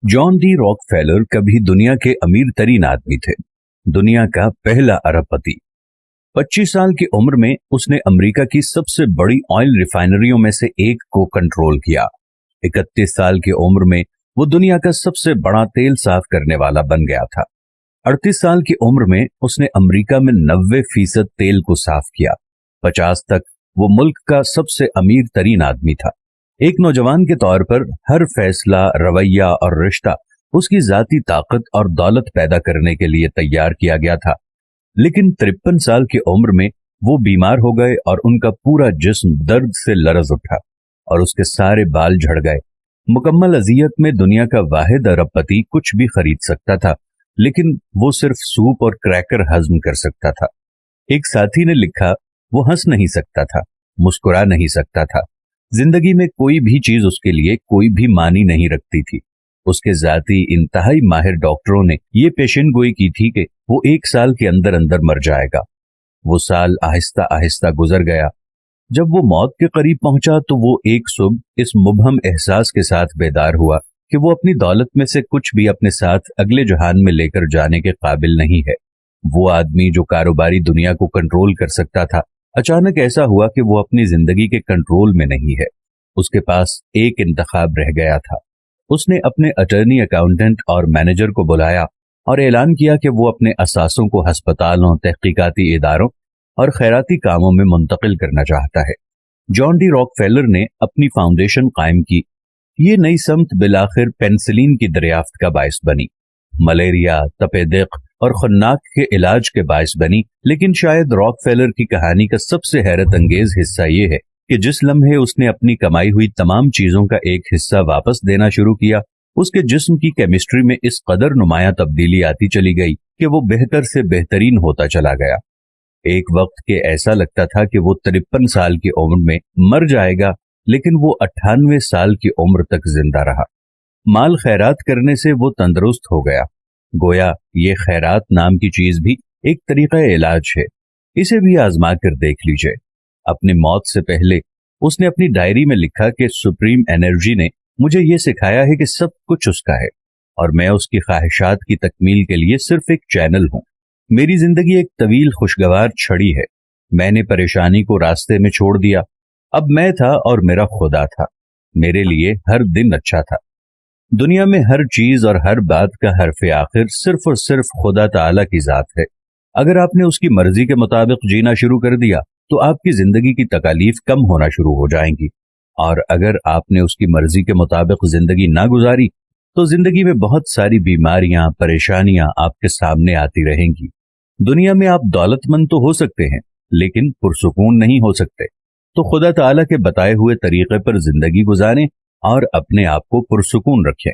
John D Rockefeller कभी दुनिया के अमीर तरीन आदमी थे, दुनिया का पहला अरबपति। 25 साल की उम्र में उसने अमेरिका की सबसे बड़ी ऑयल रिफाइनरियों में से एक को कंट्रोल किया। 31 साल की उम्र में वो दुनिया का सबसे बड़ा तेल साफ करने वाला बन गया था। 38 साल की उम्र में उसने अमेरिका में 90% तेल को साफ किया। 50 तक वो मुल्क का सबसे अमीर तरीन आदमी था। एक नौजवान के तौर पर हर फैसला, रवैया और रिश्ता उसकी जाती ताकत और दौलत पैदा करने के लिए तैयार किया गया था। लेकिन 53 साल की उम्र में वो बीमार हो गए और उनका पूरा जिस्म दर्द से लरज उठा और उसके सारे बाल झड़ गए। मुकम्मल अजियत में दुनिया का वाहिद अरबपति कुछ भी खरीद सकता था, लेकिन वो सिर्फ सूप और क्रैकर हजम कर सकता था। एक साथी ने लिखा, वो हंस नहीं सकता था, मुस्कुरा नहीं सकता था। जिंदगी में कोई भी चीज उसके लिए कोई भी मानी नहीं रखती थी। उसके जाती इंतहाई माहिर डॉक्टरों ने ये पेशेंट गोई की थी कि वो 1 साल के अंदर अंदर मर जाएगा। वो साल आहिस्ता आहिस्ता गुजर गया। जब वो मौत के करीब पहुंचा तो वो एक सुबह इस मुबहम एहसास के साथ बेदार हुआ कि वो अपनी दौलत में से कुछ भी अपने साथ अगले जहान में लेकर जाने के काबिल नहीं है। वो आदमी जो कारोबारी दुनिया को कंट्रोल कर सकता था, अचानक ऐसा हुआ कि वो अपनी जिंदगी के कंट्रोल में नहीं है। उसके पास एक इंतखाब रह गया था। उसने अपने अटर्नी, अकाउंटेंट और मैनेजर को बुलाया और ऐलान किया कि वो अपने असासों को अस्पतालों, तहकीकाती इदारों और खैराती कामों में मुंतकिल करना चाहता है। जॉन डी रॉकफेलर ने अपनी फाउंडेशन कायम की। ये नई समत बिलाखिर पेनिसिलिन की दरियाफ्त का बायस बनी, मलेरिया, तपेदिक और खन्नाक के इलाज के बायस बनी। लेकिन शायद रॉकफेलर की कहानी का सबसे हैरत अंगेज हिस्सा ये है कि जिस लम्हे उसने अपनी कमाई हुई तमाम चीजों का एक हिस्सा वापस देना शुरू किया, उसके जिस्म की केमिस्ट्री में इस कदर नुमाया तब्दीली आती चली गई कि वो बेहतर से बेहतरीन होता चला गया। एक वक्त के ऐसा लगता था कि वो 53 साल की उम्र में मर जाएगा, लेकिन वो 98 साल की उम्र तक जिंदा रहा। माल खैरात करने से वो तंदुरुस्त हो गया। गोया ये खैरात नाम की चीज भी एक तरीका इलाज है, इसे भी आजमा कर देख लीजिए। अपनी मौत से पहले उसने अपनी डायरी में लिखा कि सुप्रीम एनर्जी ने मुझे ये सिखाया है कि सब कुछ उसका है और मैं उसकी ख्वाहिशात की तकमील के लिए सिर्फ एक चैनल हूं। मेरी जिंदगी एक तवील खुशगवार छड़ी है। मैंने परेशानी को रास्ते में छोड़ दिया। अब मैं था और मेरा खुदा था। मेरे लिए हर दिन अच्छा था। दुनिया में हर चीज और हर बात का हर्फ आखिर सिर्फ और सिर्फ खुदा ताला की जात है। अगर आपने उसकी मर्जी के मुताबिक जीना शुरू कर दिया तो आपकी जिंदगी की तकालीफ कम होना शुरू हो जाएंगी, और अगर आपने उसकी मर्जी के मुताबिक जिंदगी ना गुजारी तो जिंदगी में बहुत सारी बीमारियां, परेशानियां आपके सामने आती रहेंगी। दुनिया में आप दौलतमंद तो हो सकते हैं, लेकिन पुरसुकून नहीं हो सकते। तो खुदा ताला के बताए हुए तरीके पर जिंदगी गुजारें और अपने आप को पुरसुकून रखें।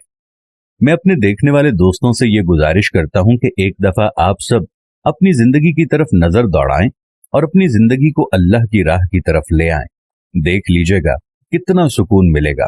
मैं अपने देखने वाले दोस्तों से ये गुजारिश करता हूं कि एक दफा आप सब अपनी जिंदगी की तरफ नजर दौड़ाएं और अपनी जिंदगी को अल्लाह की राह की तरफ ले आएं। देख लीजिएगा कितना सुकून मिलेगा।